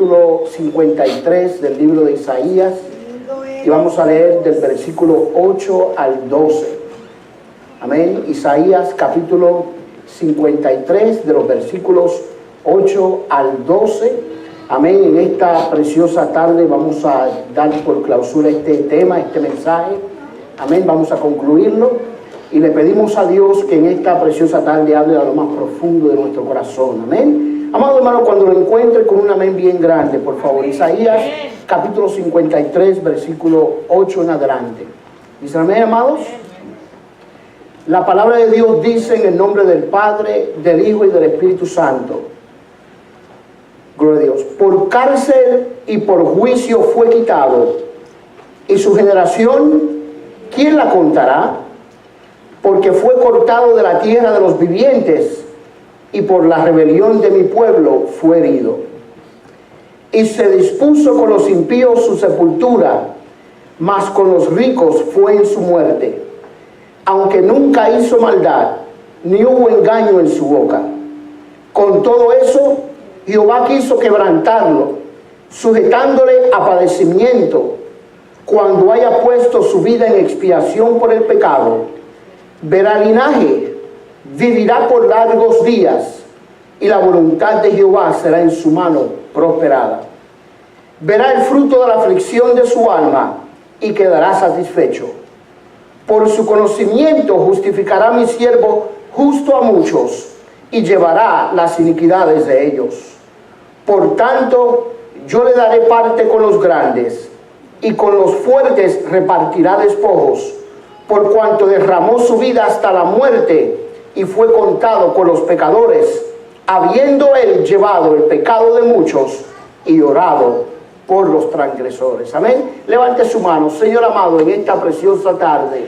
Capítulo 53 del libro de Isaías, y vamos a leer del versículo 8 al 12. Amén. Isaías capítulo 53 de los versículos 8 al 12. Amén. En esta preciosa tarde vamos a dar por clausura este tema, este mensaje. Amén. Vamos a concluirlo y le pedimos a Dios que en esta preciosa tarde hable a lo más profundo de nuestro corazón. Amén. Amado hermano, cuando lo encuentre con un amén bien grande, por favor. Isaías capítulo 53, versículo 8 en adelante. ¿Dice amén, amados? La palabra de Dios dice en el nombre del Padre, del Hijo y del Espíritu Santo. Gloria a Dios. Por cárcel y por juicio fue quitado, y su generación, ¿quién la contará? Porque fue cortado de la tierra de los vivientes, y por la rebelión de mi pueblo fue herido. Y se dispuso con los impíos su sepultura, mas con los ricos fue en su muerte. Aunque nunca hizo maldad, ni hubo engaño en su boca. Con todo eso, Jehová quiso quebrantarlo, sujetándole a padecimiento, cuando haya puesto su vida en expiación por el pecado. Verá linaje, vivirá por largos días, y la voluntad de Jehová será en su mano prosperada. Verá el fruto de la aflicción de su alma, y quedará satisfecho. Por su conocimiento justificará mi siervo justo a muchos, y llevará las iniquidades de ellos. Por tanto, yo le daré parte con los grandes, y con los fuertes repartirá despojos, por cuanto derramó su vida hasta la muerte, y fue contado con los pecadores, habiendo él llevado el pecado de muchos y orado por los transgresores. Amén. Levante su mano. Señor amado, en esta preciosa tarde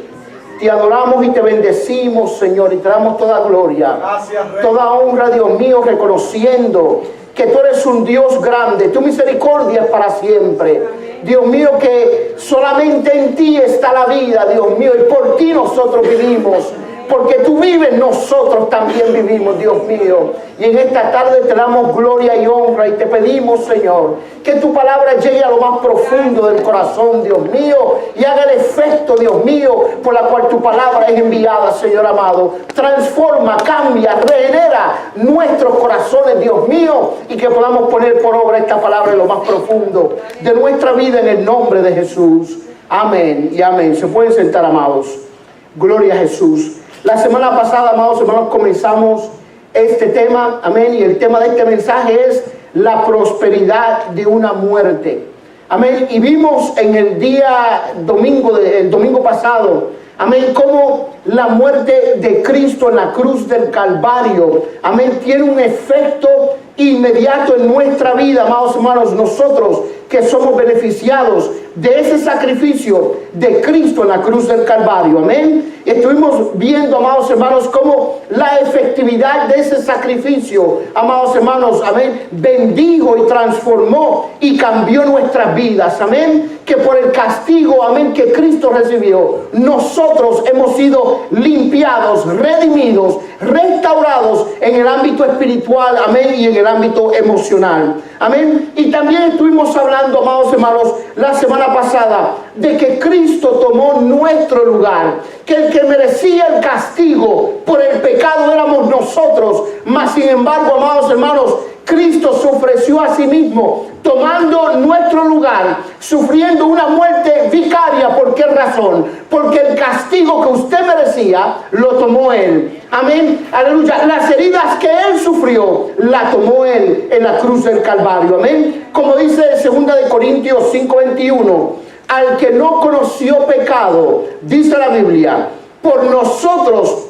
te adoramos y te bendecimos, Señor, y te damos toda gloria. Gracias, Rey. Toda honra, Dios mío, reconociendo que tú eres un Dios grande, tu misericordia es para siempre. Amén. Dios mío, que solamente en ti está la vida, Dios mío, y por ti nosotros vivimos. Porque tú vives, nosotros también vivimos, Dios mío. Y en esta tarde te damos gloria y honra y te pedimos, Señor, que tu palabra llegue a lo más profundo del corazón, Dios mío, y haga el efecto, Dios mío, por la cual tu palabra es enviada, Señor amado. Transforma, cambia, regenera nuestros corazones, Dios mío, y que podamos poner por obra esta palabra en lo más profundo de nuestra vida, en el nombre de Jesús. Amén y amén. Se pueden sentar, amados. Gloria a Jesús. La semana pasada, amados hermanos, comenzamos este tema, amén, y el tema de este mensaje es la prosperidad de una muerte, amén, y vimos en el día domingo, el domingo pasado, amén, cómo la muerte de Cristo en la cruz del Calvario, amén, tiene un efecto inmediato en nuestra vida, amados hermanos, nosotros que somos beneficiados de ese sacrificio de Cristo en la cruz del Calvario, amén. Estuvimos viendo, amados hermanos, cómo la efectividad de ese sacrificio, amados hermanos, amén, bendijo y transformó y cambió nuestras vidas, amén, que por el castigo, amén, que Cristo recibió, nosotros hemos sido limpiados, redimidos, restaurados en el ámbito espiritual, amén, y en el ámbito emocional, amén. Y también estuvimos hablando, amados hermanos, la semana pasada, de que Cristo tomó nuestro lugar, que el que merecía el castigo por el pecado éramos nosotros, mas sin embargo, amados hermanos, Cristo se ofreció a sí mismo, tomando nuestro lugar, sufriendo una muerte vicaria. ¿Por qué razón? Porque el castigo que usted merecía, lo tomó Él. Amén. Aleluya. Las heridas que Él sufrió, la tomó Él en la cruz del Calvario. Amén. Como dice 2 Corintios 5:21, al que no conoció pecado, dice la Biblia, por nosotros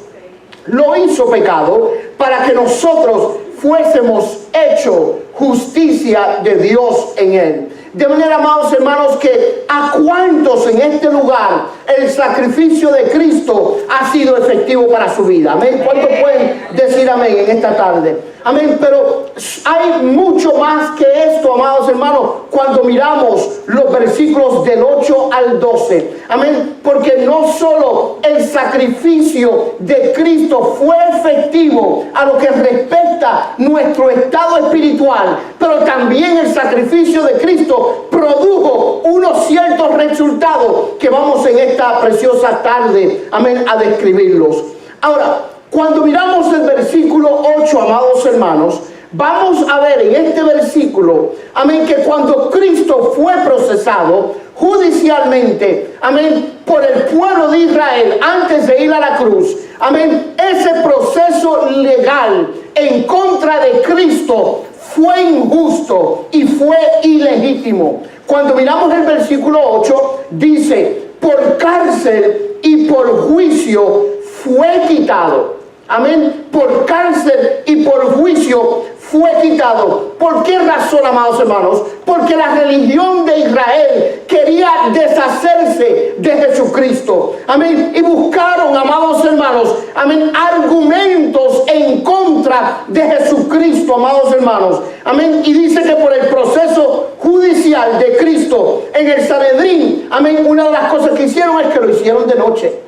lo hizo pecado, para que nosotros fuésemos hecho justicia de Dios en él. De manera, amados hermanos, que a cuántos en este lugar el sacrificio de Cristo ha sido efectivo para su vida. Amén. ¿Cuántos pueden decir decir amén en esta tarde? Amén, pero hay mucho más que esto, amados hermanos, cuando miramos los versículos del 8 al 12. Amén, porque no solo el sacrificio de Cristo fue efectivo a lo que respecta nuestro estado espiritual, pero también el sacrificio de Cristo produjo unos ciertos resultados que vamos en esta preciosa tarde, amén, a describirlos. Ahora, cuando miramos el versículo 8, amados hermanos, vamos a ver en este versículo, amén, que cuando Cristo fue procesado judicialmente, amén, por el pueblo de Israel antes de ir a la cruz, amén, ese proceso legal en contra de Cristo fue injusto y fue ilegítimo. Cuando miramos el versículo 8, dice, por cárcel y por juicio fue quitado. Amén. Por cárcel y por juicio fue quitado. ¿Por qué razón, amados hermanos? Porque la religión de Israel quería deshacerse de Jesucristo. Amén. Y buscaron, amados hermanos, amén, argumentos en contra de Jesucristo, amados hermanos. Amén. Y dice que por el proceso judicial de Cristo en el Sanedrín, amén, una de las cosas que hicieron es que lo hicieron de noche.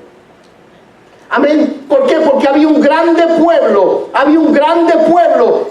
Amén. ¿Por qué? Porque había un grande pueblo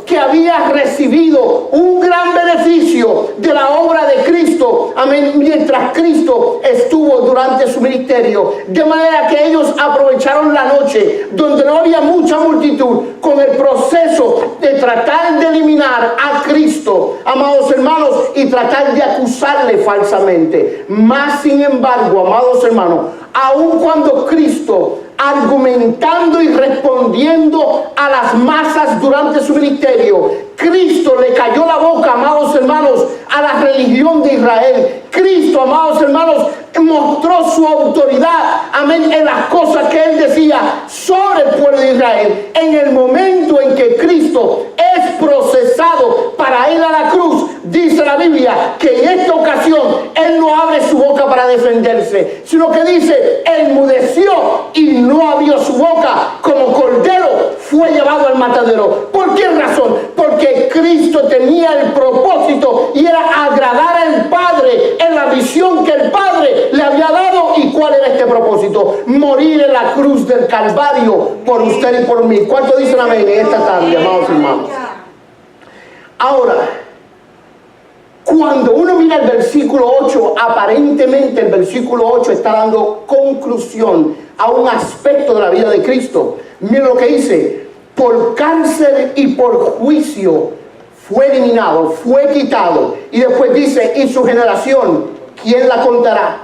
que había recibido un gran beneficio de la obra de Cristo. Amén. Mientras Cristo estuvo durante su ministerio. De manera que ellos aprovecharon la noche, donde no había mucha multitud, con el proceso de tratar de eliminar a Cristo, amados hermanos, y tratar de acusarle falsamente. Más sin embargo, amados hermanos, aun cuando Cristo, argumentando y respondiendo a las masas durante su ministerio, Cristo le cayó la boca, amados hermanos, a la religión de Israel. Cristo, amados hermanos, mostró su autoridad, amén, en las cosas que él decía sobre el pueblo de Israel. En el momento en que Cristo es procesado para ir a la cruz, dice la Biblia que en esta ocasión él no abre su boca para defenderse, sino que dice, enmudeció y no abrió su boca, como cordero fue llevado al matadero. ¿Por qué razón? Porque Cristo tenía el propósito y era agradar al Padre en la visión que el Padre le había dado. ¿Y cuál era este propósito? Morir en la cruz del Calvario por usted y por mí. ¿Cuánto dicen amén en esta tarde, amados hermanos? Ahora, cuando uno mira el versículo 8, aparentemente el versículo 8 está dando conclusión a un aspecto de la vida de Cristo. Mira lo que dice: por cárcel y por juicio fue eliminado, fue quitado. Y después dice, y su generación, ¿quién la contará?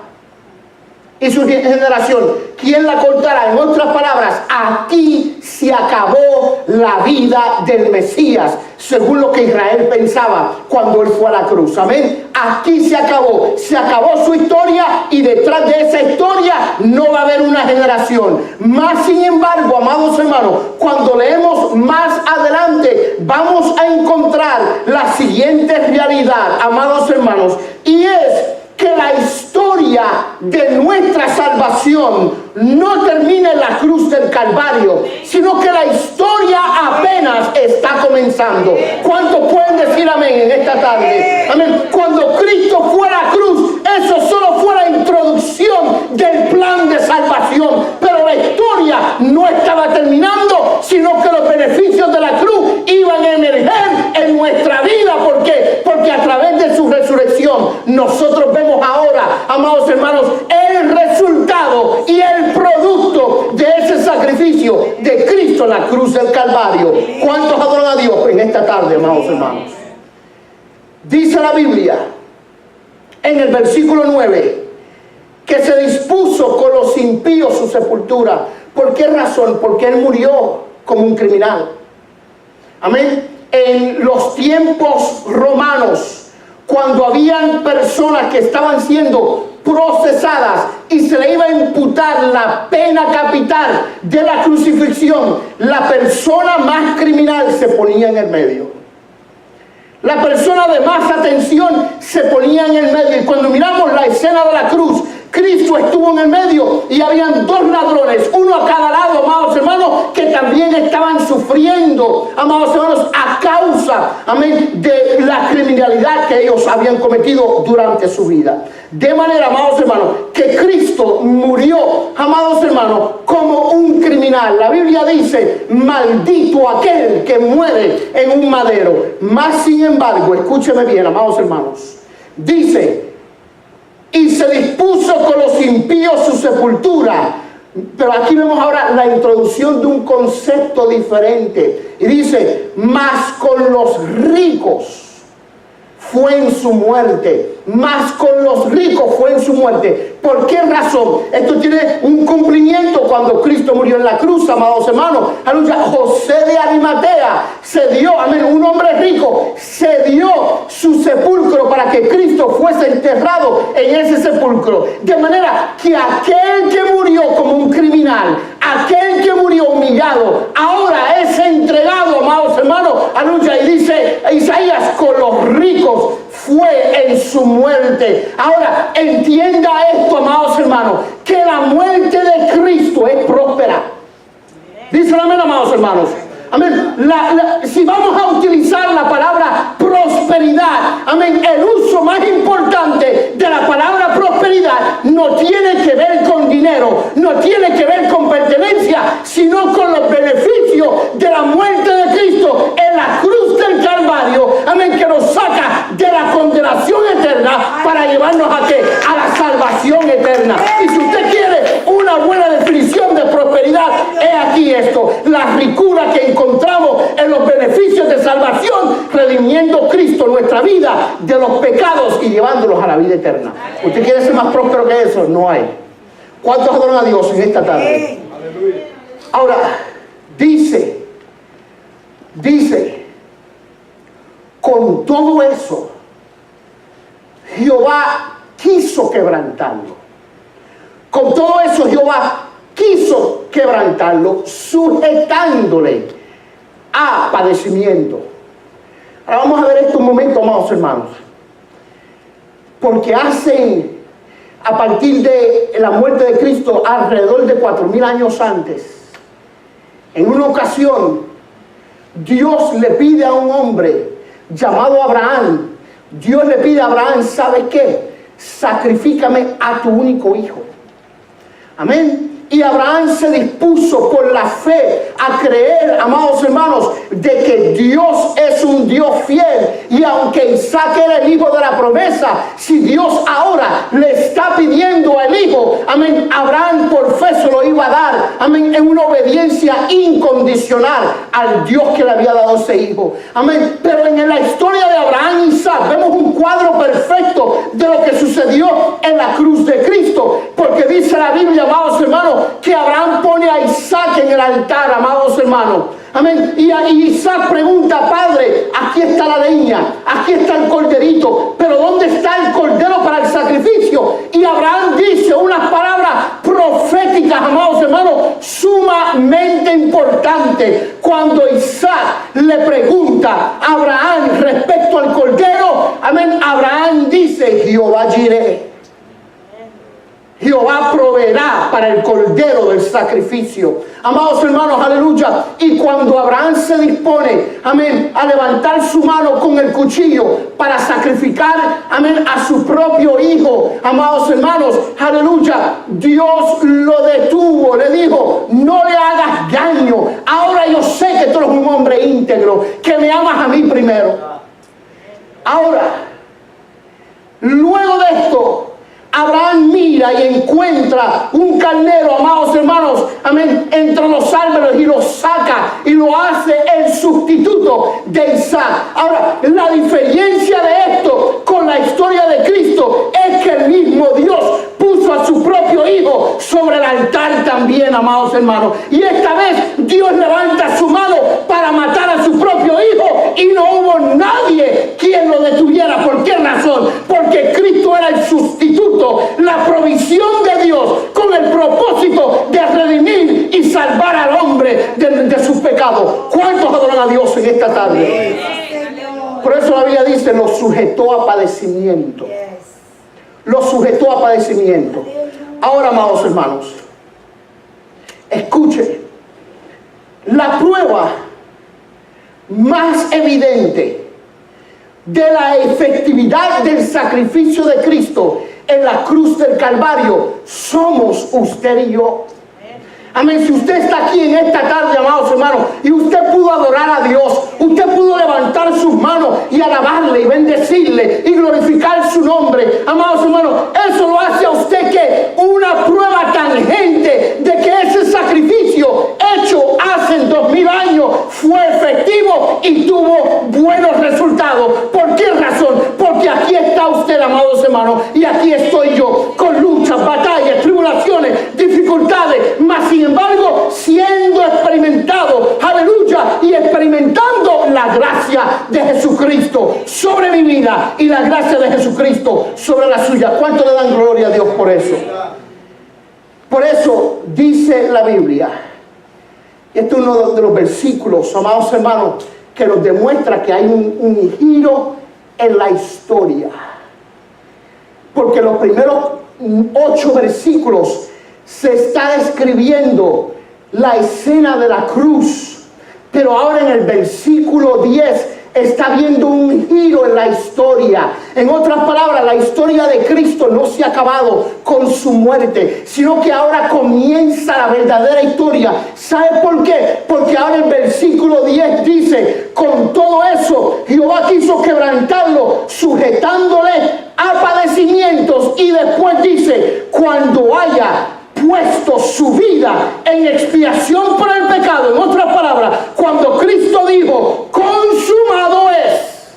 Y su generación, ¿quién la contará? En otras palabras, aquí se acabó la vida del Mesías, según lo que Israel pensaba cuando él fue a la cruz. Amén. Aquí se acabó su historia, y detrás de esa historia no va a haber una generación. Más sin embargo, amados hermanos, cuando leemos más adelante, vamos a encontrar la siguiente realidad, amados hermanos, y es que la historia de nuestra salvación no termina en la cruz del Calvario, sino que la historia apenas está comenzando. ¿Cuántos pueden decir amén en esta tarde? Amén. Cuando Cristo fue a la cruz, eso solo fue la introducción del plan de salvación, pero la historia no estaba terminando, sino que los beneficios de la cruz iban a emerger en nuestra vida. ¿Por qué? Porque a través de su resurrección nosotros vemos ahora, amados hermanos, el resultado y el producto de ese sacrificio de Cristo en la cruz del Calvario. ¿Cuántos adoran a Dios en esta tarde, amados hermanos? Dice la Biblia en el versículo 9 que se dispuso con los impíos su sepultura. ¿Por qué razón? Porque él murió como un criminal. Amén. En los tiempos romanos, cuando habían personas que estaban siendo procesadas y se le iba a imputar la pena capital de la crucifixión, la persona más criminal se ponía en el medio. La persona de más atención se ponía en el medio. Y cuando miramos la escena de la cruz, Cristo estuvo en el medio y habían dos ladrones, uno a cada lado, amados hermanos, que también estaban sufriendo muriendo, amados hermanos, a causa, amén, de la criminalidad que ellos habían cometido durante su vida. De manera, amados hermanos, que Cristo murió, amados hermanos, como un criminal. La Biblia dice, maldito aquel que muere en un madero. Más sin embargo, escúcheme bien, amados hermanos, dice, y se dispuso con los impíos su sepultura. Pero aquí vemos ahora la introducción de un concepto diferente. Y dice, mas con los ricos fue en su muerte. Mas con los ricos fue en su muerte. ¿Por qué razón? Esto tiene un cumplimiento cuando Cristo murió en la cruz, amados hermanos. Aleluya. José de Arimatea se dio, amén, un hombre rico, se dio su sepulcro para que Cristo fuese enterrado en ese sepulcro. De manera que aquel que murió como un criminal, aquel que murió humillado, ahora es entregado, amados hermanos. Aleluya. Y dice Isaías, con los ricos fue en su muerte. Ahora, entienda esto, amados hermanos, que la muerte de Cristo es próspera. Dice amén, amados hermanos. Amén. Si vamos a utilizar la palabra prosperidad, amén, el uso más importante de la palabra prosperidad no tiene que ver con dinero, no tiene que ver con pertenencia, sino con los beneficios de la muerte de Cristo en la cruz del Calvario, amén, que nos saca de la condenación eterna para llevarnos a ¿qué? A la salvación eterna. Y si usted quiere una buena definición de prosperidad, es aquí esto: la ricura que encontramos en los beneficios de salvación, redimiendo Cristo nuestra vida de los pecados y llevándolos a la vida eterna. ¿Usted quiere ser más próspero que eso? No hay. ¿Cuántos adoran a Dios en esta tarde? Ahora, dice, con todo eso, Jehová quiso quebrantarlo. Con todo eso, Jehová quiso quebrantarlo, sujetándole a padecimiento. Ahora vamos a ver esto un momento, amados hermanos. Porque a partir de la muerte de Cristo, alrededor de 4,000 años antes, en una ocasión, Dios le pide a un hombre llamado Abraham, Dios le pide a Abraham, ¿sabes qué? Sacrifícame a tu único hijo. Amén. Y Abraham se dispuso por la fe a creer, amados hermanos, de que Dios es un Dios fiel. Y aunque Isaac era el hijo de la promesa, si Dios ahora le está pidiendo al hijo, amén, Abraham por fe se lo iba a dar, amén, en una obediencia incondicional al Dios que le había dado ese hijo. Amén. Pero en la historia de Abraham y Isaac vemos un cuadro perfecto de lo que sucedió en la cruz de Cristo. Porque dice la Biblia, amados hermanos, que Abraham pone a Isaac en el altar, amados hermanos. Amén. Y Isaac pregunta, padre, aquí está la leña, aquí está el corderito, pero ¿dónde está el cordero para el sacrificio? Y Abraham dice unas palabras proféticas, amados hermanos, sumamente importantes. Cuando Isaac le pregunta a Abraham respecto al cordero, amén, Abraham dice, Jehová Jireh. Jehová proveerá para el cordero del sacrificio. Amados hermanos, aleluya. Y cuando Abraham se dispone, amén, a levantar su mano con el cuchillo para sacrificar, amén, a su propio hijo, amados hermanos, aleluya, Dios lo detuvo, le dijo, no le hagas daño. Ahora yo sé que tú eres un hombre íntegro, que me amas a mí primero. Ahora, luego de esto, Abraham mira y encuentra un carnero, amados hermanos, amén, entre los árboles y lo saca y lo hace el sustituto de Isaac. Ahora, la diferencia de esto con la historia de Cristo es que el mismo Dios puso a su propio hijo sobre el altar también, amados hermanos. Y esta vez Dios levanta su mano para matar a su propio hijo y no hubo nadie quien lo detuviera. ¿Por qué razón? Porque Cristo era el sustituto, la provisión de Dios con el propósito de redimir y salvar al hombre de sus pecados. ¿Cuántos adoran a Dios en esta tarde? Por eso la Biblia dice, lo sujetó a padecimiento. Lo sujetó a padecimiento. Ahora, amados hermanos, escuchen, la prueba más evidente de la efectividad del sacrificio de Cristo en la cruz del Calvario somos usted y yo. Amén. Si usted está aquí en esta tarde, amados hermanos, y usted pudo adorar a Dios, usted pudo levantar sus manos y alabarle y bendecirle y glorificar su nombre, amados hermanos, eso lo hace a usted que una prueba tangente de que ese sacrificio hecho hace 2000 años fue efectivo y tuvo buenos resultados. ¿Por qué razón? Porque aquí está usted, amados hermanos, y aquí estoy yo, con luchas, batallas, tribulaciones, dificultades, mas sin embargo, siendo experimentado, aleluya, y experimentando la gracia de Jesucristo sobre mi vida y la gracia de Jesucristo sobre la suya. ¿Cuánto le dan gloria a Dios por eso? Por eso dice la Biblia, este es uno de los versículos, amados hermanos, que nos demuestra que hay un giro en la historia. Porque los primeros 8 versículos se está describiendo la escena de la cruz, pero ahora en el versículo 10 está viendo un giro en la historia. En otras palabras, la historia de Cristo no se ha acabado con su muerte, sino que ahora comienza la verdadera historia. ¿Sabe por qué? Porque ahora el versículo 10 dice: con todo eso Jehová quiso quebrantarlo, sujetándole a padecimientos, y después dice: cuando haya puesto su vida en expiación por el pecado. En otras palabras, cuando Cristo dijo consumado es,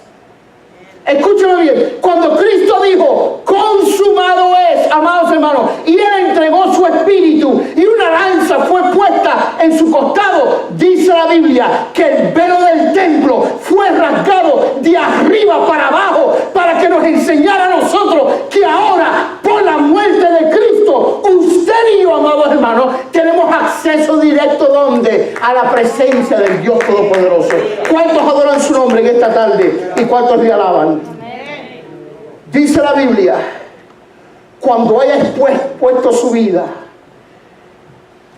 escúcheme bien, cuando Cristo dijo consumado es, amados hermanos, y Él entregó su espíritu y una lanza fue puesta en su costado, dice la Biblia que el velo del templo fue rasgado de arriba para abajo, para que nos enseñara a nosotros que ahora, por la muerte de Cristo, usted y yo, amados hermanos, tenemos acceso directo, ¿dónde? A la presencia del Dios Todopoderoso. ¿Cuántos adoran su nombre en esta tarde? ¿Y cuántos le alaban? Dice la Biblia: cuando haya puesto su vida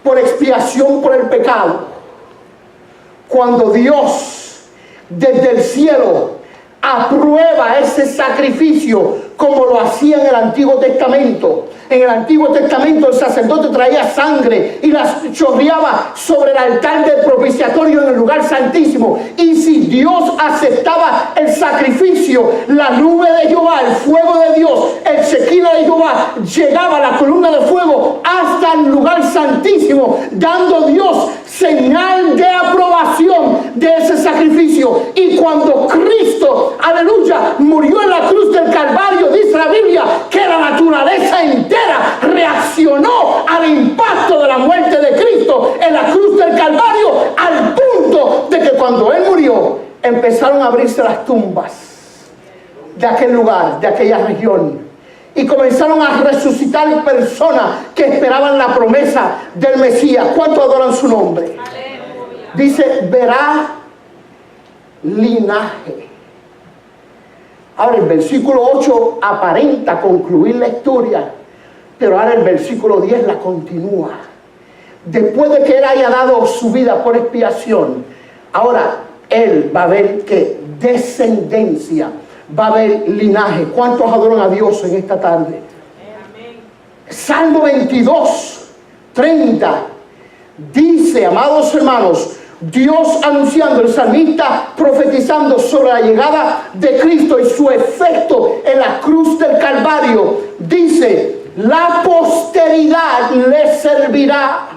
por expiación por el pecado, cuando Dios desde el cielo aprueba ese sacrificio como lo hacía en el Antiguo Testamento. En el Antiguo Testamento el sacerdote traía sangre y la chorreaba sobre el altar del propiciatorio en el lugar santísimo. Y si Dios aceptaba el sacrificio, la nube de Jehová, el fuego de Dios, el Shekinah de Jehová, llegaba a la columna de fuego hasta el lugar santísimo, dando Dios señal de aprobación de ese sacrificio. Y cuando Cristo, aleluya, murió en la cruz del Calvario, dice la Biblia que la naturaleza entera reaccionó al impacto de la muerte de Cristo en la cruz del Calvario, al punto de que cuando Él murió empezaron a abrirse las tumbas de aquel lugar, de aquella región, y comenzaron a resucitar personas que esperaban la promesa del Mesías. ¿Cuántos adoran su nombre? Dice: verá linaje. Ahora el versículo 8 aparenta concluir la historia, pero ahora el versículo 10 la continúa. Después de que Él haya dado su vida por expiación, ahora Él va a ver que descendencia, va a haber linaje. ¿Cuántos adoran a Dios en esta tarde? Amén. Salmo 22, 30 dice, amados hermanos, Dios anunciando, el salmista profetizando sobre la llegada de Cristo y su efecto en la cruz del Calvario, dice: la posteridad le servirá.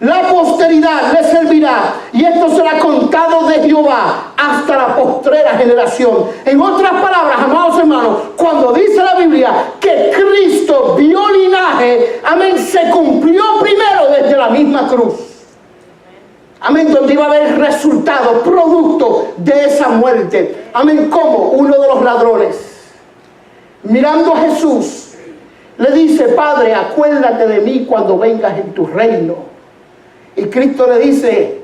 La posteridad le servirá, y esto será contado de Jehová hasta la postrera generación. En otras palabras, amados hermanos, cuando dice la Biblia que Cristo dio linaje, amén, se cumplió primero desde la misma cruz. Amén, donde iba a haber resultado, producto de esa muerte. Amén, como uno de los ladrones, mirando a Jesús, le dice: Padre, acuérdate de mí cuando vengas en tu reino. Y Cristo le dice: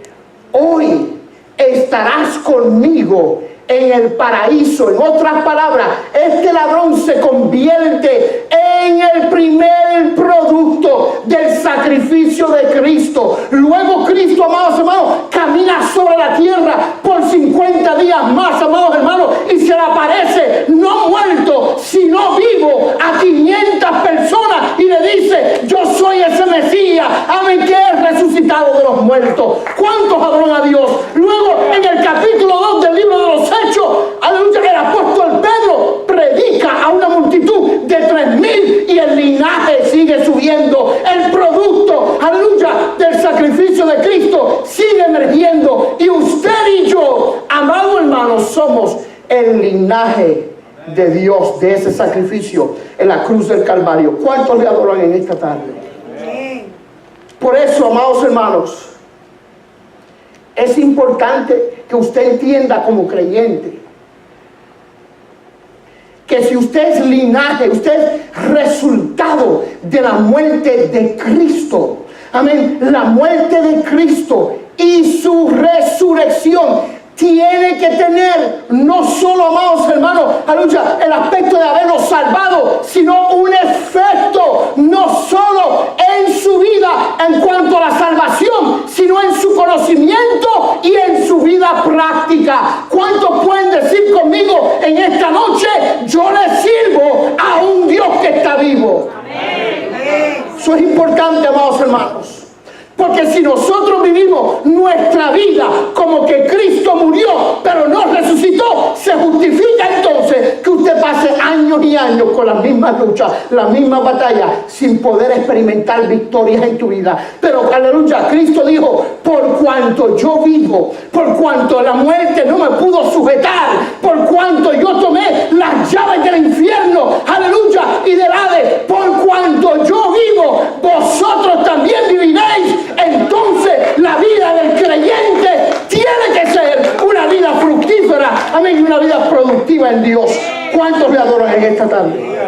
hoy estarás conmigo en el paraíso. En otras palabras, este ladrón se convierte en el primer producto del sacrificio de Cristo. Luego Cristo, amados hermanos, camina sobre la tierra por 50 días más, amados hermanos, y se le aparece no muerto, sino vivo a 500 personas y le dice: yo soy ese Mesías, amén, que es resucitado de los muertos. ¿Cuántos adoran a Dios? Luego en el capítulo 2 del libro de los Hechos, aleluya, el apóstol Pedro predica a una multitud de 3,000 y el linaje sigue subiendo. El producto, aleluya, del sacrificio de Cristo sigue emergiendo. Y usted y yo, amado hermano, somos el linaje de Dios, de ese sacrificio en la cruz del Calvario. ¿Cuántos le adoran en esta tarde? Por eso, amados hermanos, es importante que usted entienda como creyente que si usted es linaje, usted es resultado de la muerte de Cristo. Amén. La muerte de Cristo y su resurrección tiene que tener no solo, amados hermanos, aleluya, el aspecto de habernos salvado, sino un efecto no solo en su vida en cuanto a la salvación, sino en su conocimiento y en su vida práctica. ¿Cuántos pueden decir conmigo en esta noche: yo le sirvo a un Dios que está vivo? Amén. Eso es importante, amados hermanos. Porque si nosotros vivimos nuestra vida como que Cristo murió, pero no resucitó, se justifica entonces que usted pase años y años con las mismas luchas, las mismas batallas, sin poder experimentar victorias en tu vida. Pero, aleluya, Cristo dijo: por cuanto yo vivo, por cuanto la muerte no me pudo sujetar, por cuanto yo tomé las llaves del infierno, aleluya, y del Hades, por cuanto yo vivo, vosotros también viviréis. Entonces la vida del creyente tiene que ser una vida fructífera, amén, una vida productiva en Dios. ¿Cuántos le adoran en esta tarde?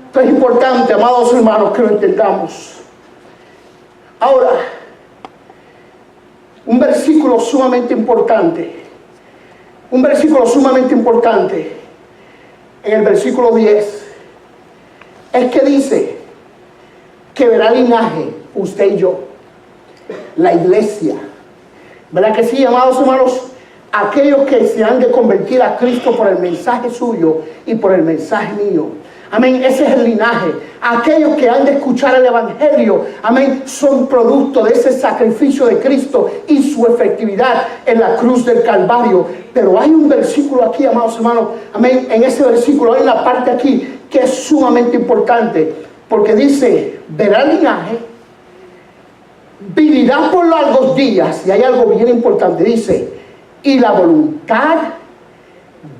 Esto es importante, amados hermanos, que lo entendamos. Ahora, un versículo sumamente importante, en el versículo 10, es que dice que verá linaje, usted y yo, la iglesia. ¿Verdad que sí, amados hermanos? Aquellos que se han de convertir a Cristo por el mensaje suyo y por el mensaje mío. Amén, ese es el linaje. Aquellos que han de escuchar el evangelio, amén, son producto de ese sacrificio de Cristo y su efectividad en la cruz del Calvario. Pero hay un versículo aquí, amados hermanos, amén, en ese versículo hay una parte aquí que es sumamente importante, porque dice: verá el linaje, vivirá por largos días. Y hay algo bien importante, dice: y la voluntad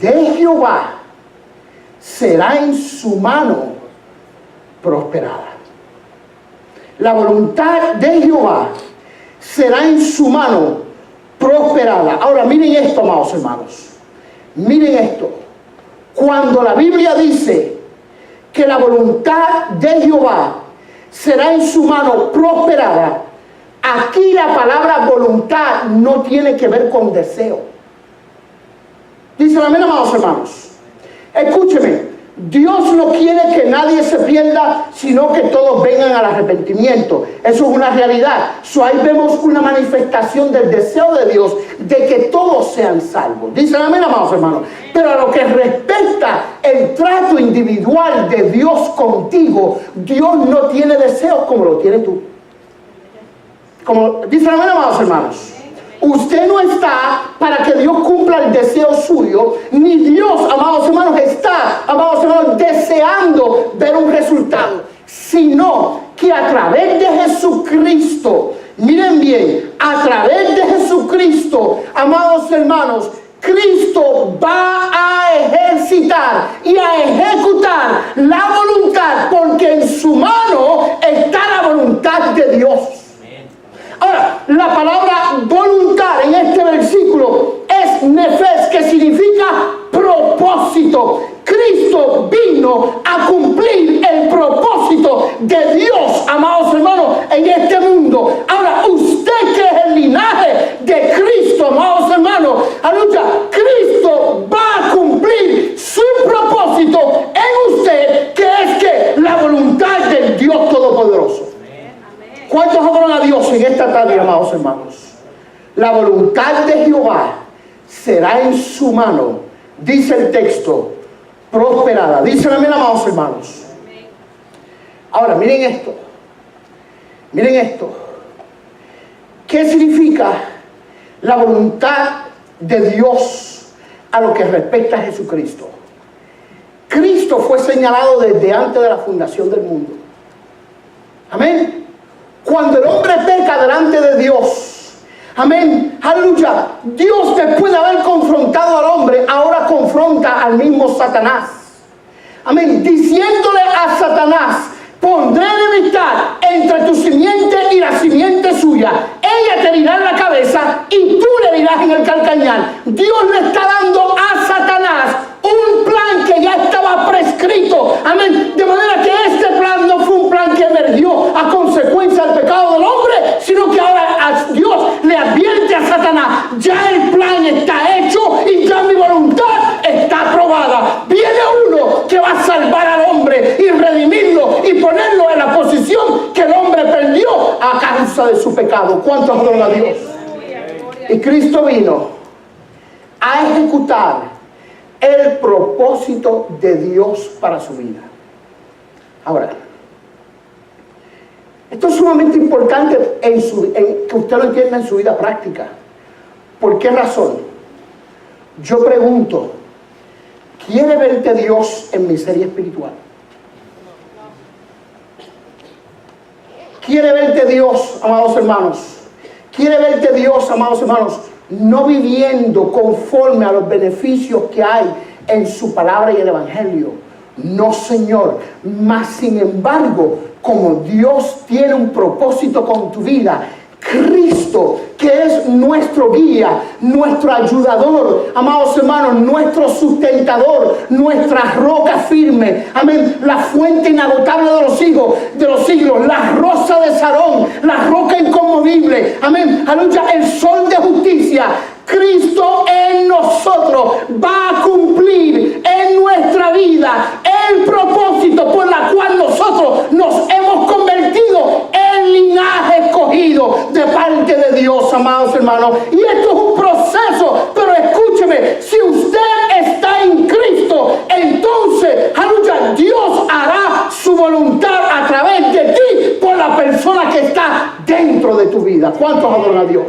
de Jehová será en su mano prosperada. La voluntad de Jehová será en su mano prosperada. Ahora miren esto, amados hermanos, miren esto. Cuando la Biblia dice que la voluntad de Jehová será en su mano prosperada, aquí la palabra voluntad no tiene que ver con deseo. Dicen amén, amados hermanos. Escúcheme, Dios no quiere que nadie se pierda, sino que todos vengan al arrepentimiento. Eso es una realidad. Ahí vemos una manifestación del deseo de Dios de que todos sean salvos. Dicen amén, amados hermanos. Pero a lo que respecta el trato individual de Dios contigo, Dios no tiene deseos como lo tienes tú. Como dicen amén, amados hermanos. Usted no está para que Dios cumpla el deseo suyo, ni Dios, amados hermanos, está, amados hermanos, deseando ver un resultado, sino que a través de Jesucristo, miren bien, a través de Jesucristo, amados hermanos, Cristo va a ejercitar y a ejecutar la voluntad, porque en su mano está la voluntad de Dios. Ahora, la palabra voluntad en este versículo es nefes, que significa propósito. Cristo vino a cumplir el propósito de Dios, amados hermanos, en este mundo. Ahora, usted que es el linaje de Cristo, amados hermanos, aleluya, Cristo va a cumplir su propósito en usted, que es que tarde, amados hermanos. La voluntad de Jehová será en su mano, dice el texto, prosperada. Dicen amén, amados hermanos. Ahora, miren esto. Miren esto. ¿Qué significa la voluntad de Dios a lo que respecta a Jesucristo? Cristo fue señalado desde antes de la fundación del mundo. Amén. Cuando el hombre peca delante de Dios, amén, aleluya, Dios, después de haber confrontado al hombre, ahora confronta al mismo Satanás. Amén, diciéndole a Satanás: pondré enemistad entre tu simiente y la simiente suya. Ella te herirá en la cabeza y tú le herirás en el calcañar. Dios le está dando a Satanás un plan que ya estaba prescrito. Amén. De manera que este plan no fue un plan que emergió a consecuencia del pecado del hombre, sino que ahora Dios le advierte a Satanás: ya el plan está hecho y ya mi voluntad está aprobada. Viene uno que va a salvar al hombre y redimirlo y ponerlo en la posición que el hombre perdió a causa de su pecado. ¿Cuántos adoran a Dios? Y Cristo vino a ejecutar el propósito de Dios para su vida. Ahora, esto es sumamente importante en que usted lo entienda en su vida práctica. ¿Por qué razón? Yo pregunto: ¿quiere verte Dios en miseria espiritual? ¿Quiere verte Dios, amados hermanos? ¿Quiere verte Dios, amados hermanos, no viviendo conforme a los beneficios que hay en su palabra y el evangelio? No, Señor. Mas sin embargo, como Dios tiene un propósito con tu vida, Cristo, que es nuestro guía, nuestro ayudador, amados hermanos, nuestro sustentador, nuestra roca firme, amén, la fuente inagotable de los siglos, la rosa de Sarón, la roca inconmovible, amén, aleluya, el sol de justicia. Cristo en nosotros va a cumplir en nuestra vida el propósito por la cual nosotros nos hemos convertido en linaje escogido de parte de Dios, amados hermanos. Y esto es un proceso, pero escúcheme: si usted está en Cristo, entonces, aleluya, Dios hará su voluntad a través de ti por la persona que está dentro de tu vida. ¿Cuántos adoran a Dios?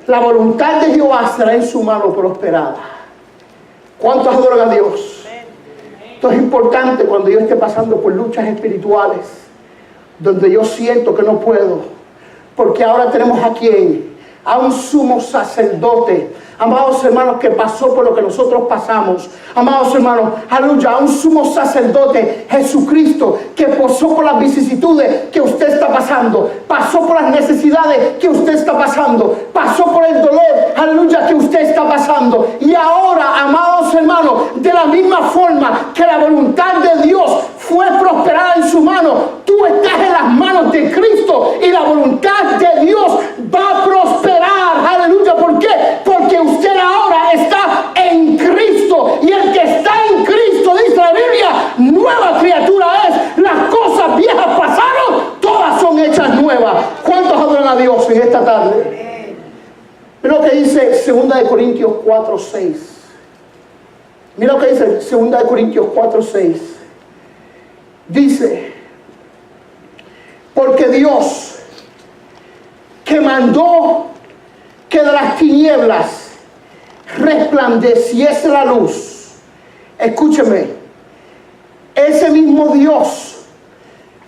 La voluntad de Jehová será en su mano prosperada. ¿Cuántos adoran a Dios? Esto es importante cuando yo esté pasando por luchas espirituales, donde yo siento que no puedo, porque ahora tenemos a quien, a un sumo sacerdote, amados hermanos, que pasó por lo que nosotros pasamos. Amados hermanos, aleluya, a un sumo sacerdote, Jesucristo, que pasó por las vicisitudes que usted está pasando, pasó por las necesidades que usted está pasando, pasó por el dolor, aleluya, que usted está pasando. Y ahora, amados hermanos, de la misma forma que la voluntad de Dios fue prosperada en su mano, tú estás en las manos de Cristo y la voluntad de Dios va a prosperar. Aleluya. ¿Por qué? Porque usted ahora está en Cristo, y el que está en Cristo, dice la Biblia, nueva criatura es. Las cosas viejas pasaron, todas son hechas nuevas. ¿Cuántos adoran a Dios en esta tarde? Mira lo que dice 2 Corintios 4:6. Mira lo que dice 2 Corintios 4:6. Dice: porque Dios, que mandó que de las tinieblas resplandeciese la luz. Escúcheme, ese mismo Dios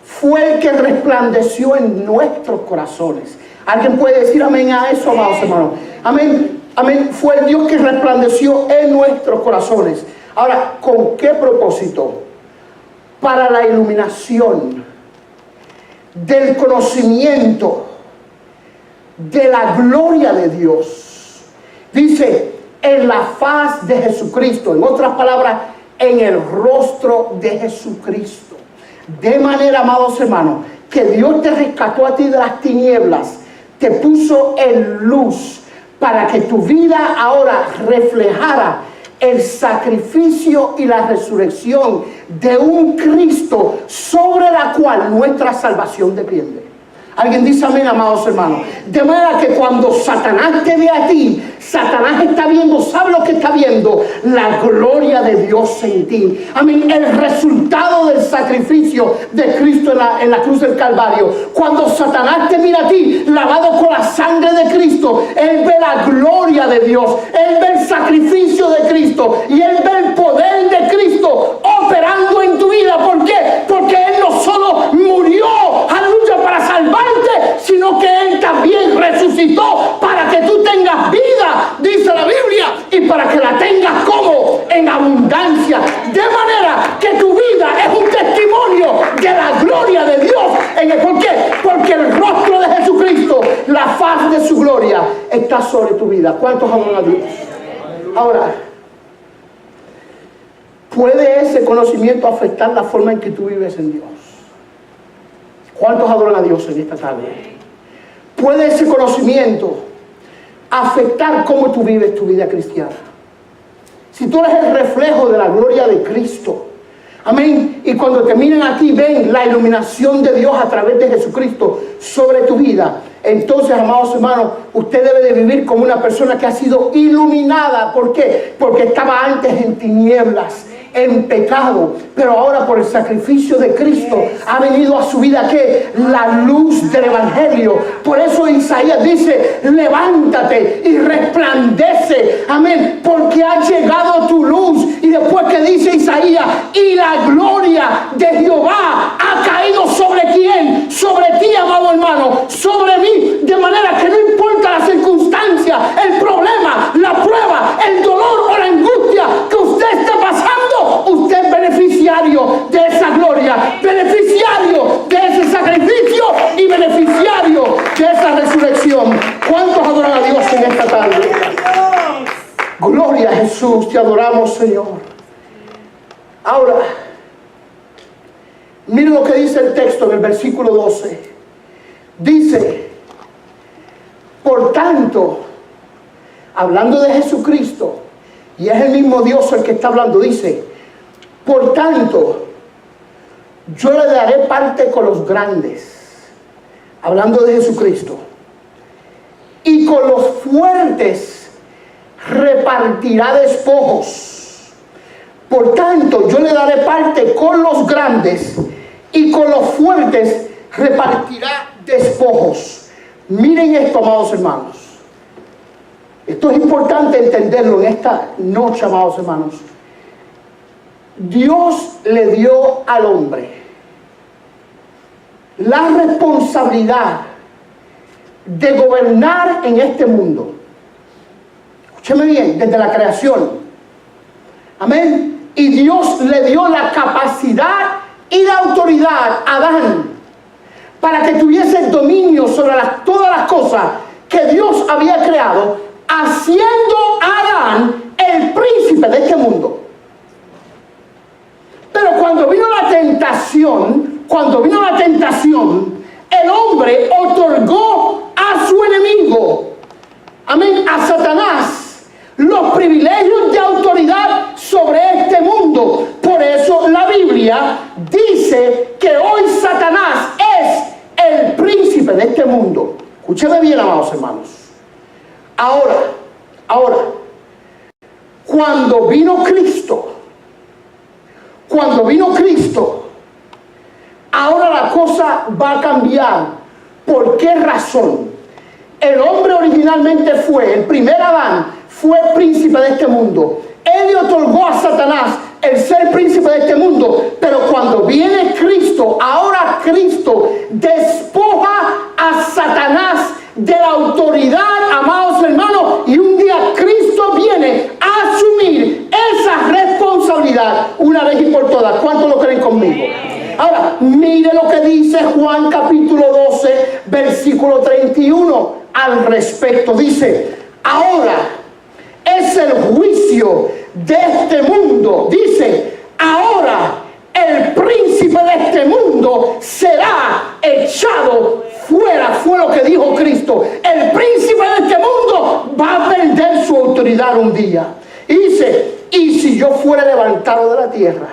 fue el que resplandeció en nuestros corazones. ¿Alguien puede decir amén a eso, amados hermanos? Amén, amén. Fue el Dios que resplandeció en nuestros corazones. Ahora, ¿con qué propósito? Para la iluminación del conocimiento de la gloria de Dios. Dice: en la faz de Jesucristo. En otras palabras, en el rostro de Jesucristo. De manera, amados hermanos, que Dios te rescató a ti de las tinieblas, te puso en luz, para que tu vida ahora reflejara el sacrificio y la resurrección de un Cristo sobre la cual nuestra salvación depende. Alguien dice amén, amados hermanos. De manera que cuando Satanás te ve a ti, Satanás está viendo, ¿sabe lo que está viendo? La gloria de Dios en ti. Amén. El resultado del sacrificio de Cristo en la cruz del Calvario. Cuando Satanás te mira a ti, lavado con la sangre de Cristo, él ve la gloria de Dios. Él ve el sacrificio de Cristo. Y él ve el poder de Cristo operando en tu vida. ¿Por qué? Porque él no solo murió, aleluya, para salvarte, sino que él también resucitó para que tú tengas vida, dice la Biblia, y para que la tengas como en abundancia. De manera que tu vida es un testimonio de la gloria de Dios. ¿Por qué? Porque el rostro de Jesucristo, la faz de su gloria, está sobre tu vida. ¿Cuántos adoran a Dios? Ahora, ¿puede ese conocimiento afectar la forma en que tú vives en Dios? ¿Cuántos adoran a Dios en esta tarde? ¿Puede ese conocimiento afectar cómo tú vives tu vida cristiana? Si tú eres el reflejo de la gloria de Cristo, amén, y cuando te miren a ti ven la iluminación de Dios a través de Jesucristo sobre tu vida, entonces, amados hermanos, usted debe de vivir como una persona que ha sido iluminada. ¿Por qué? Porque estaba antes en tinieblas, en pecado, pero ahora por el sacrificio de Cristo ha venido a su vida ¿qué? La luz del Evangelio. Por eso Isaías dice: levántate y resplandece, amén, porque ha llegado tu luz. Y después que dice Isaías: y la gloria de Jehová ha caído sobre quién, sobre ti, amado hermano, sobre mí. De manera que no importa la circunstancia, el problema, la prueba, el dolor o la angustia que usted esté pasando, usted es beneficiario de esa gloria, beneficiario de ese sacrificio y beneficiario de esa resurrección. ¿Cuántos adoran a Dios en esta tarde? Gloria a Jesús, te adoramos, Señor. Ahora, mire lo que dice el texto en el versículo 12. Dice: por tanto, hablando de Jesucristo, y es el mismo Dios el que está hablando, dice: por tanto, yo le daré parte con los grandes, hablando de Jesucristo, y con los fuertes repartirá despojos. Por tanto, yo le daré parte con los grandes, y con los fuertes repartirá despojos. Miren esto, amados hermanos. Esto es importante entenderlo en esta noche, amados hermanos. Dios le dio al hombre la responsabilidad de gobernar en este mundo. Escúcheme bien, desde la creación. Amén. Y Dios le dio la capacidad y la autoridad a Adán para que tuviese el dominio sobre todas las cosas que Dios había creado, haciendo a Adán el príncipe de este mundo. Pero cuando vino la tentación, el hombre otorgó a su enemigo, amén, a Satanás, los privilegios de autoridad sobre este mundo. Por eso la Biblia dice que hoy Satanás es el príncipe de este mundo. Escúcheme bien, amados hermanos. Ahora, cuando vino Cristo, ahora la cosa va a cambiar. ¿Por qué razón? El hombre originalmente el primer Adán fue príncipe de este mundo. Él le otorgó a Satanás el ser príncipe de este mundo. Pero cuando viene Cristo, ahora Cristo despoja a Satanás de la autoridad, amados hermanos, y un día Cristo viene a asumir esa responsabilidad una vez y por todas. ¿Cuántos lo creen conmigo? Ahora, mire lo que dice Juan capítulo 12, versículo 31 al respecto. Dice: ahora es el juicio de este mundo. Dice: ahora el príncipe de este mundo será echado fuera. Fue lo que dijo Cristo. El príncipe de este mundo va a perder su autoridad un día. Y dice: y si yo fuera levantado de la tierra,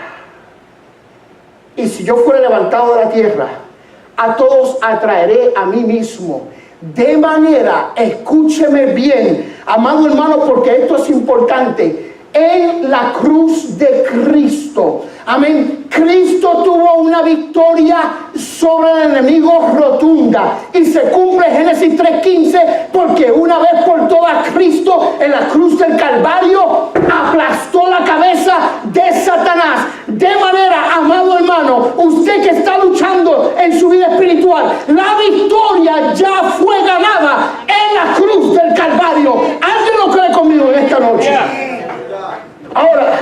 a todos atraeré a mí mismo. De manera, escúcheme bien, amado hermano, porque esto es importante. En la cruz de Cristo, amén, Cristo tuvo una victoria sobre el enemigo rotunda, y se cumple Génesis 3:15, porque una vez por todas Cristo en la cruz del Calvario aplastó la cabeza de Satanás. De manera, amado hermano, usted que está luchando en su vida espiritual, la victoria ya fue ganada en la cruz del Calvario. ¿Alguien lo cree conmigo en esta noche? Ahora,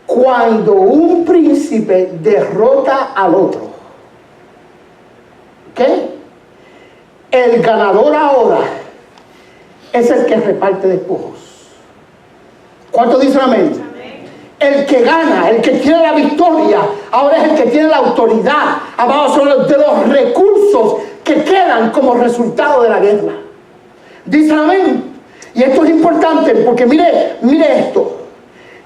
cuando un príncipe derrota al otro, ¿ok? El ganador ahora es el que reparte despojos. ¿Cuántos dicen amén? El que gana, el que tiene la victoria, ahora es el que tiene la autoridad, abajo de los recursos que quedan como resultado de la guerra. ¿Dicen amén? Y esto es importante porque mire esto.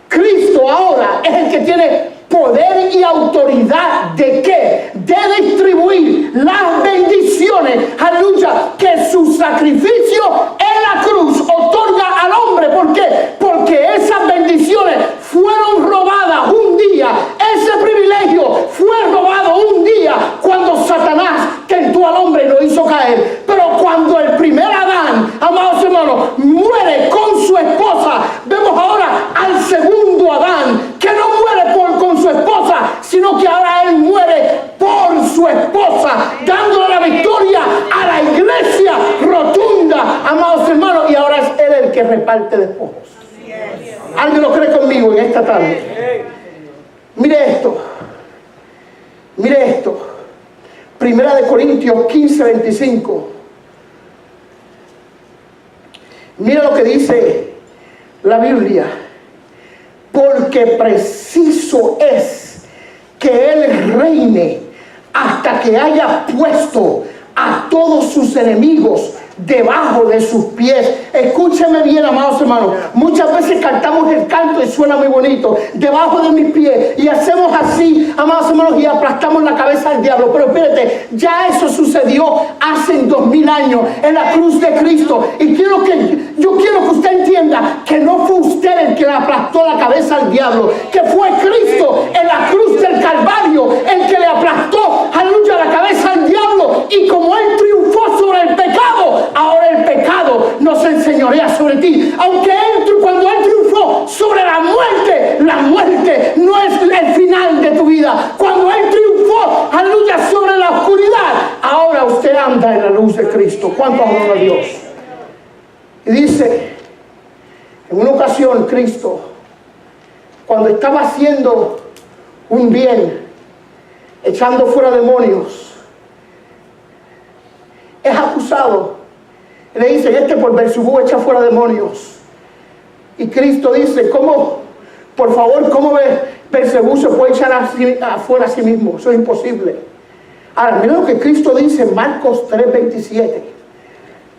Cristo ahora es el que tiene poder y autoridad ¿de qué? De distribuir las bendiciones, aleluya, que su sacrificio en la cruz otorga al hombre. ¿Por qué? Porque esas bendiciones fueron robadas un día. Ese privilegio fue robado un día cuando Satanás tentó al hombre y lo hizo caer. Pero cuando el primer Adán, amados hermanos, muere con su esposa, vemos ahora al segundo Adán que no muere con su esposa, sino que ahora él muere por su esposa, dándole la victoria a la iglesia rotunda, amados hermanos, y ahora es él el que reparte despojos. ¿Alguien lo cree conmigo en esta tarde? Mire esto. Mire esto. Primera de Corintios 15:25. Mira lo que dice la Biblia. Porque preciso es que Él reine hasta que haya puesto a todos sus enemigos debajo de sus pies. Escúcheme bien, amados hermanos. Muchas veces cantamos el canto y suena muy bonito, debajo de mis pies, y hacemos así, amados hermanos, y aplastamos la cabeza al diablo. Pero espérate, ya eso sucedió hace 2000 años en la cruz de Cristo. Y yo quiero que usted entienda que no fue usted el que le aplastó la cabeza al diablo, que fue Cristo en la cruz del Calvario el que le aplastó, aleluya, la cabeza al diablo. Y como Él triunfó sobre el pecado, ahora el pecado no se enseñorea sobre ti. Aunque cuando Él triunfó sobre la muerte no es el final de tu vida. Cuando Él triunfó, aleluya, sobre la oscuridad, ahora usted anda en la luz de Cristo. ¿Cuánto amor a Dios? Y dice, en una ocasión Cristo, cuando estaba haciendo un bien, echando fuera demonios, es acusado. Le dicen, por Beelzebú echa fuera demonios. Y Cristo dice, ¿cómo? Por favor, ¿cómo Beelzebú se puede echar afuera a sí mismo? Eso es imposible. Ahora, mira lo que Cristo dice en Marcos 3:27.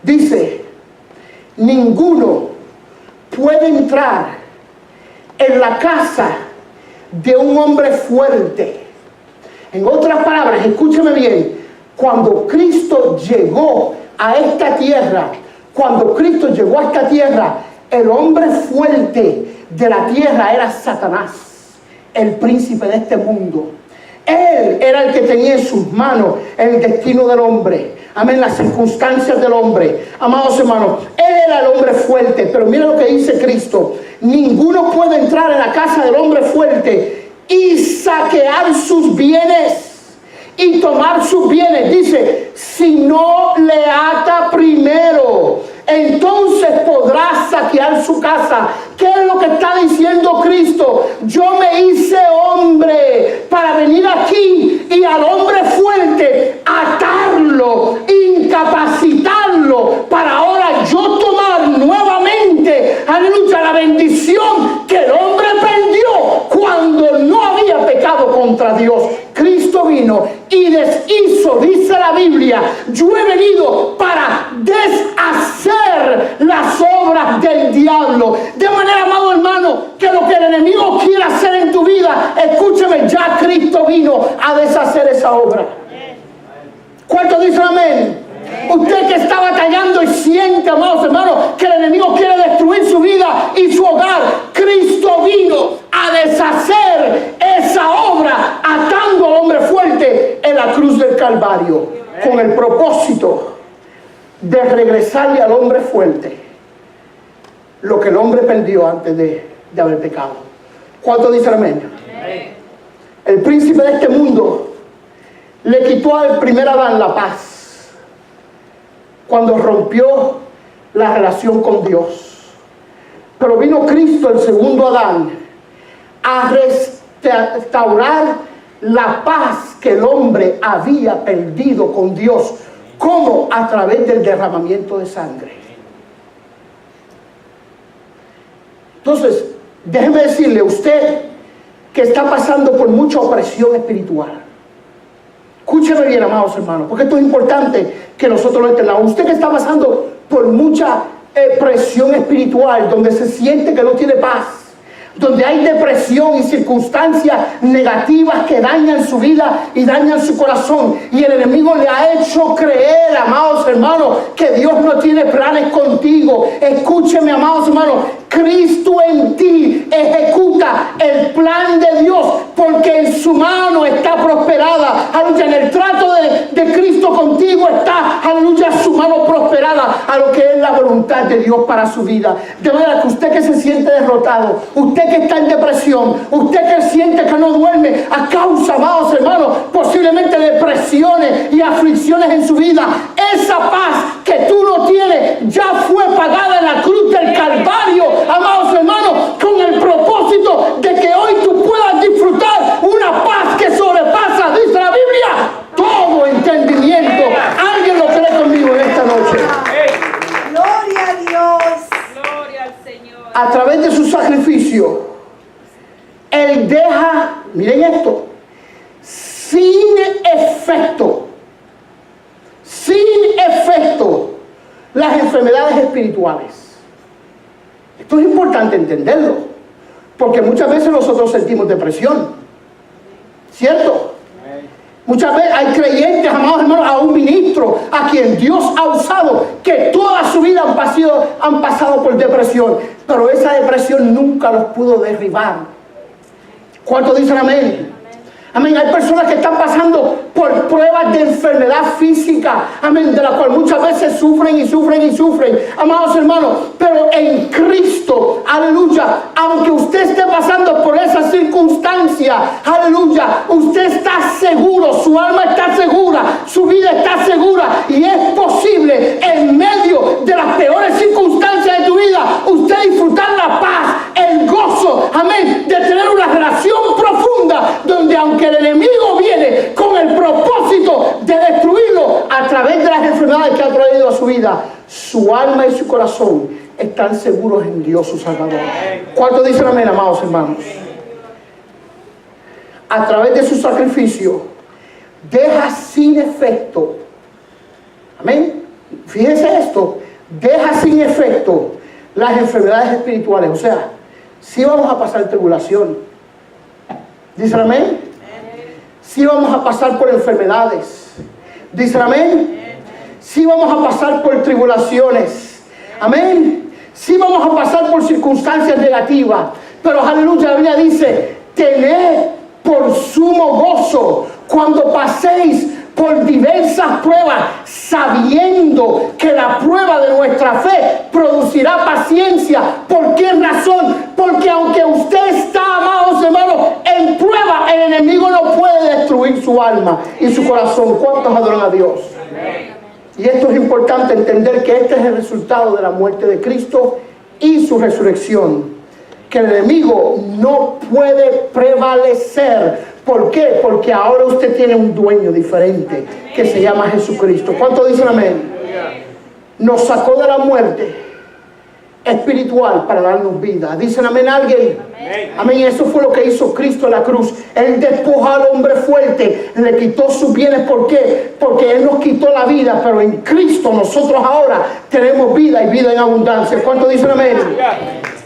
Dice, ninguno puede entrar en la casa de un hombre fuerte. En otras palabras, escúcheme bien, cuando Cristo llegó a esta tierra, el hombre fuerte de la tierra era Satanás, el príncipe de este mundo. Él era el que tenía en sus manos el destino del hombre, amén, las circunstancias del hombre. Amados hermanos, Él era el hombre fuerte. Pero mira lo que dice Cristo: ninguno puede entrar en la casa del hombre fuerte y saquear sus bienes y tomar sus bienes, dice, si no le ata primero, entonces podrá saquear su casa. ¿Qué es lo que está diciendo Cristo? Yo me hice hombre para venir aquí y al hombre fuerte atarlo, incapacitarlo, para ahora yo tomar nuevamente, aleluya, la bendición que el hombre perdió cuando no había pecado contra Dios. Cristo vino y deshizo, dice la Biblia, yo he venido para deshacer las obras del diablo. De manera, amado hermano, que lo que el enemigo quiera hacer en tu vida, escúchame, ya Cristo vino a deshacer esa obra. ¿Cuántos dicen amén? Usted que está batallando y siente, amados hermanos, que el enemigo quiere destruir su vida y su hogar, Cristo vino a deshacer esa obra atando al hombre fuerte en la cruz del Calvario, con el propósito de regresarle al hombre fuerte lo que el hombre perdió antes de haber pecado. ¿Cuántos dicen amén? El príncipe de este mundo le quitó al primer Adán la paz cuando rompió la relación con Dios. Pero vino Cristo, el segundo Adán, a restaurar la paz que el hombre había perdido con Dios. ¿Cómo? A través del derramamiento de sangre. Entonces, déjeme decirle, usted que está pasando por mucha opresión espiritual, escúcheme bien, amados hermanos, porque esto es importante que nosotros lo entendamos. Usted que está pasando por mucha presión espiritual, donde se siente que no tiene paz, donde hay depresión y circunstancias negativas que dañan su vida y dañan su corazón, y el enemigo le ha hecho creer, amados hermanos, que Dios no tiene planes contigo. Escúcheme, amados hermanos, Cristo en ti ejecuta el plan de Dios, porque en su mano está prosperada. Aleluya, en el trato de Cristo contigo está, aleluya, su mano prosperada a lo que es la voluntad de Dios para su vida. De manera que usted que se siente derrotado, usted que está en depresión, usted que siente que no duerme a causa, amados hermanos, posiblemente de presiones y aflicciones en su vida, esa paz que tú no tienes ya fue pagada en la cruz del Calvario, amados hermanos, con el propósito de que hoy tú puedas disfrutar una paz que sobrepasa, dice la Biblia, todo entendimiento. ¿Alguien lo cree conmigo en esta noche? Gloria a Dios. Gloria al Señor. A través de su sacrificio, Él deja, miren esto, sin efecto las enfermedades espirituales. Esto es importante entenderlo, porque muchas veces nosotros sentimos depresión, ¿cierto? Muchas veces hay creyentes, amados hermanos, a un ministro a quien Dios ha usado, que toda su vida han pasado por depresión, pero esa depresión nunca los pudo derribar. ¿Cuántos dicen amén? Amén. Hay personas que están pasando por pruebas de enfermedad física, amén, de la cual muchas veces sufren, amados hermanos, pero en Cristo, aleluya, aunque usted esté pasando por esa circunstancia, aleluya, usted está seguro, su alma está segura, su vida está segura, y es posible en medio de las peores circunstancias de tu vida, usted disfrutar la paz, el gozo, amén, de tener una relación profunda, donde aunque el enemigo viene con el propósito de destruirlo a través de las enfermedades que ha traído a su vida, su alma y su corazón están seguros en Dios su Salvador. ¿Cuántos dicen amén, amados hermanos? A través de su sacrificio deja sin efecto, amén, fíjense esto, deja sin efecto las enfermedades espirituales. O sea, sí vamos a pasar tribulación, ¿dicen amén? Sí vamos a pasar por enfermedades, ¿dicen amén? Sí vamos a pasar por tribulaciones, amén. Sí vamos a pasar por circunstancias negativas, pero aleluya, la Biblia dice, tened por sumo gozo cuando paséis por diversas pruebas, sabiendo que la prueba de nuestra fe producirá paciencia. ¿Por qué razón? Porque aunque usted está, amados hermanos, en prueba, el enemigo no puede destruir su alma y su corazón. ¿Cuántos adoran a Dios? Y esto es importante entender, que este es el resultado de la muerte de Cristo y su resurrección, que el enemigo no puede prevalecer. ¿Por qué? Porque ahora usted tiene un dueño diferente, que se llama Jesucristo. ¿Cuántos dicen amén? Nos sacó de la muerte espiritual para darnos vida. ¿Dicen amén alguien? Amén. Eso fue lo que hizo Cristo en la cruz. Él despojó al hombre fuerte, le quitó sus bienes. ¿Por qué? Porque Él nos quitó la vida, pero en Cristo nosotros ahora tenemos vida y vida en abundancia. ¿Cuántos dicen amén?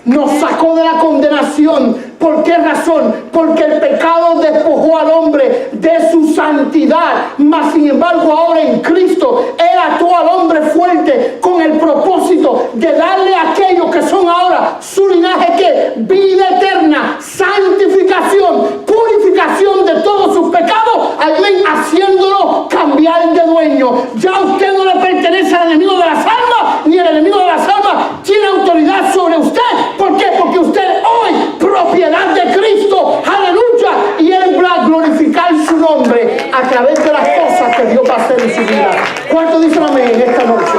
Nos sacó de la condenación ¿Por qué razón? Porque el pecado despojó al hombre de su santidad. Mas sin embargo ahora en Cristo Él ató al hombre fuerte con el propósito de darle a aquellos que son ahora su linaje, que vida eterna, santificación, purificación de todos sus pecados, amén, haciéndolo cambiar de dueño. Ya usted no le pertenece al enemigo de las almas, ni el enemigo de las almas tiene autoridad sobre usted. ¿Por qué? Porque usted hoy, propiedad de Cristo, aleluya, y Él va a glorificar su nombre a través de las cosas que Dios va a hacer en su vida. ¿Cuánto dicen amén en esta noche?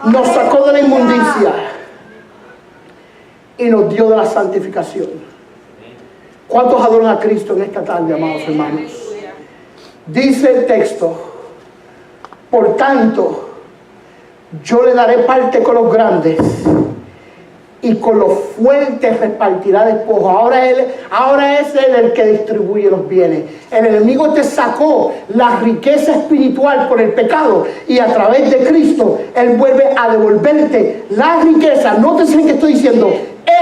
Nos sacó de la inmundicia y nos dio de la santificación. ¿Cuántos adoran a Cristo en esta tarde, amados hermanos? Dice el texto: por tanto, yo le daré parte con los grandes, y con los fuertes repartirá despojo. Ahora es Él el que distribuye los bienes. El enemigo te sacó la riqueza espiritual por el pecado, y a través de Cristo Él vuelve a devolverte la riqueza. Nótese que estoy diciendo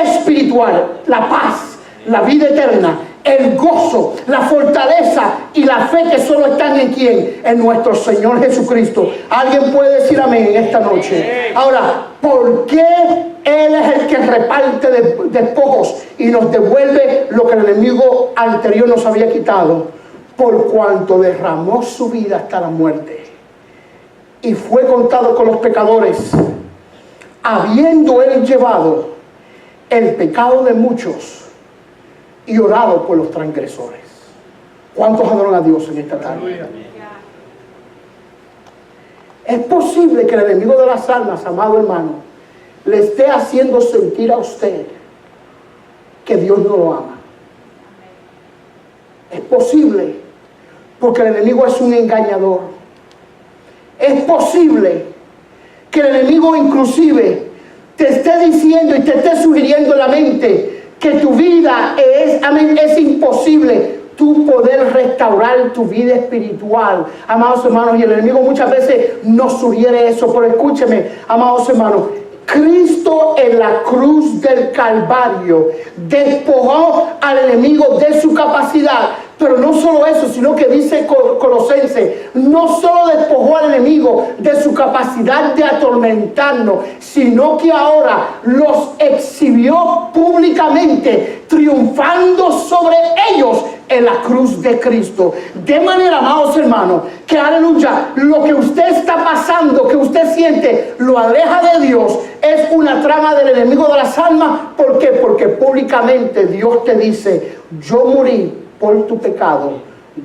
espiritual, la paz, la vida eterna, el gozo, la fortaleza y la fe, que solo están en ¿quién? En nuestro Señor Jesucristo. ¿Alguien puede decir amén en esta noche? Ahora, ¿por qué Él es el que reparte despojos y nos devuelve lo que el enemigo anterior nos había quitado? Por cuanto derramó su vida hasta la muerte y fue contado con los pecadores, habiendo Él llevado el pecado de muchos y orado por los transgresores. ¿Cuántos adoran a Dios en esta tarde? Es posible que el enemigo de las almas, amado hermano, le esté haciendo sentir a usted que Dios no lo ama. Es posible, porque el enemigo es un engañador. Es posible que el enemigo inclusive te esté diciendo y te esté sugiriendo en la mente que tu vida es imposible tú poder restaurar tu vida espiritual, amados hermanos. Y el enemigo muchas veces nos sugiere eso, pero escúcheme, amados hermanos, Cristo en la cruz del Calvario despojó al enemigo de su capacidad. Pero no solo eso, sino que dice Colosenses, no solo despojó al enemigo de su capacidad de atormentarnos, sino que ahora los exhibió públicamente, triunfando sobre ellos en la cruz de Cristo. De manera, amados hermanos, que aleluya, lo que usted está pasando, que usted siente, lo aleja de Dios, es una trama del enemigo de las almas. ¿Por qué? Porque públicamente Dios te dice: yo morí por tu pecado,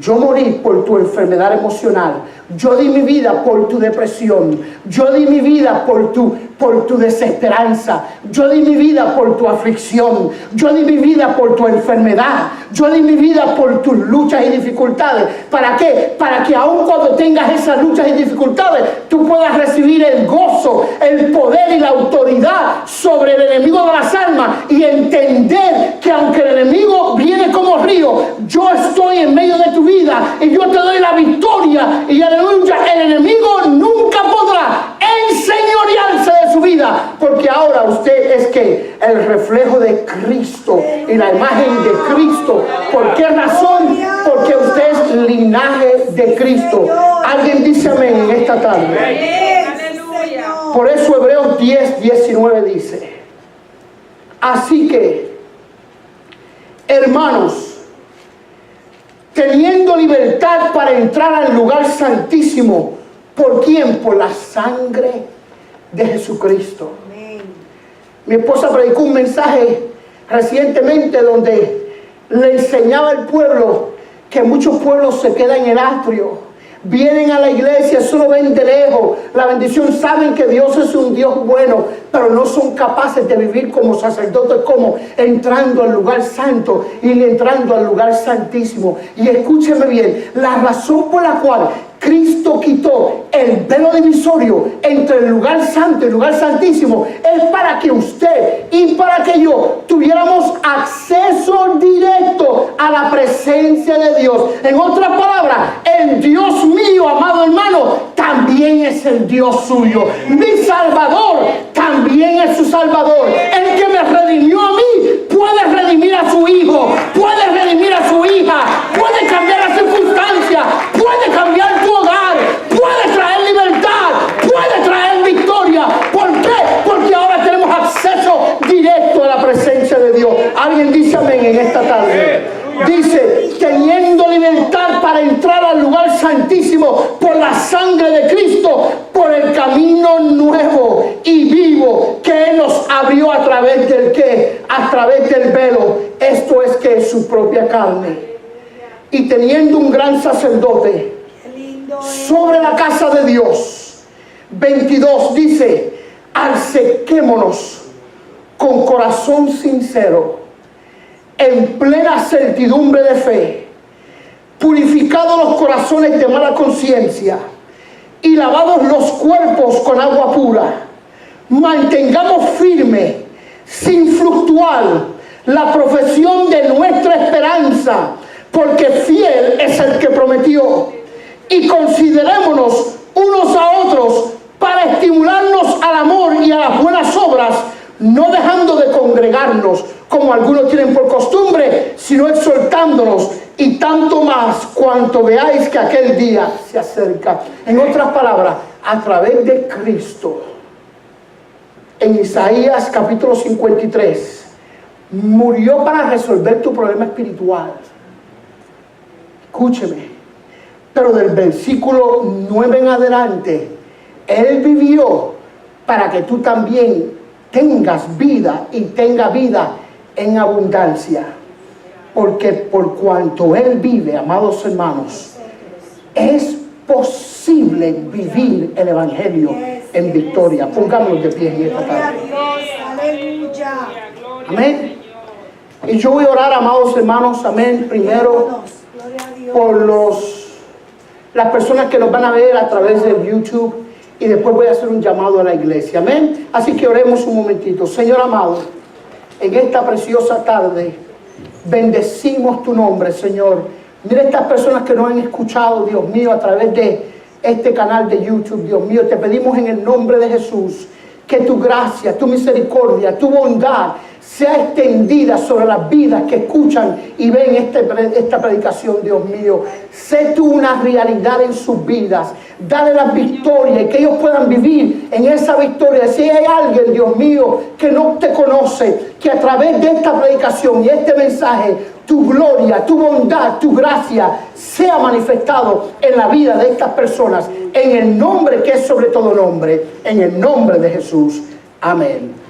yo morí por tu enfermedad emocional, yo di mi vida por tu depresión, yo di mi vida por tu desesperanza, yo di mi vida por tu aflicción, yo di mi vida por tu enfermedad, yo di mi vida por tus luchas y dificultades. ¿Para qué? Para que aun cuando tengas esas luchas y dificultades, tú puedas recibir el gozo, el poder y la autoridad sobre el enemigo de las almas, y entender que aunque el enemigo viene como río, yo estoy en medio de tu vida y yo te doy la victoria. Y aleluya, el enemigo nunca podrá enseñorearse de su vida, porque ahora usted es que el reflejo de Cristo y la imagen de Cristo. ¿Por qué razón? Porque usted es linaje de Cristo. Alguien dice amén en esta tarde. Por eso Hebreos 10:19 dice: así que, hermanos, teniendo libertad para entrar al lugar santísimo, ¿por quién? Por la sangre de Jesucristo. Amén. Mi esposa predicó un mensaje recientemente donde le enseñaba al pueblo que muchos pueblos se quedan en el atrio, vienen a la iglesia, solo ven de lejos la bendición, saben que Dios es un Dios bueno, pero no son capaces de vivir como sacerdotes, como entrando al lugar santo y entrando al lugar santísimo. Y escúcheme bien, la razón por la cual Cristo quitó el velo divisorio entre el lugar santo y el lugar santísimo es para que usted y para que yo tuviéramos acceso directo a la presencia de Dios. En otras palabras, el Dios mío, amado hermano, también es el Dios suyo. Mi Salvador también es su Salvador. El que me redimió a mí puede redimir a Altísimo, por la sangre de Cristo, por el camino nuevo y vivo que Él nos abrió a través del ¿qué? A través del velo. Esto es que es su propia carne. Y teniendo un gran sacerdote sobre la casa de Dios. 22 dice: acerquémonos con corazón sincero, en plena certidumbre de fe, purificados los corazones de mala conciencia y lavados los cuerpos con agua pura. Mantengamos firme, sin fluctuar, la profesión de nuestra esperanza, porque fiel es el que prometió. Y considerémonos unos a otros para estimularnos al amor y a las buenas obras, no dejando de congregarnos como algunos tienen por costumbre, sino exhortándonos, y tanto más cuanto veáis que aquel día se acerca. En otras palabras, a través de Cristo, en Isaías capítulo 53, murió para resolver tu problema espiritual. Escúcheme, pero del versículo 9 en adelante, Él vivió para que tú también tengas vida y tenga vida en abundancia. Porque por cuanto Él vive, amados hermanos, es posible vivir el Evangelio en victoria. Pongámonos de pie en esta tarde. Aleluya. Amén. Y yo voy a orar, amados hermanos, amén, primero por las personas que nos van a ver a través de YouTube, y después voy a hacer un llamado a la iglesia, amén. Así que oremos un momentito. Señor amado, en esta preciosa tarde bendecimos tu nombre, Señor. Mira estas personas que nos han escuchado, Dios mío, a través de este canal de YouTube. Dios mío, te pedimos en el nombre de Jesús que tu gracia, tu misericordia, tu bondad sea extendida sobre las vidas que escuchan y ven esta predicación, Dios mío. Sé tú una realidad en sus vidas. Dale la victoria y que ellos puedan vivir en esa victoria. Si hay alguien, Dios mío, que no te conoce, que a través de esta predicación y este mensaje, tu gloria, tu bondad, tu gracia sea manifestado en la vida de estas personas, en el nombre que es sobre todo nombre, en el nombre de Jesús. Amén.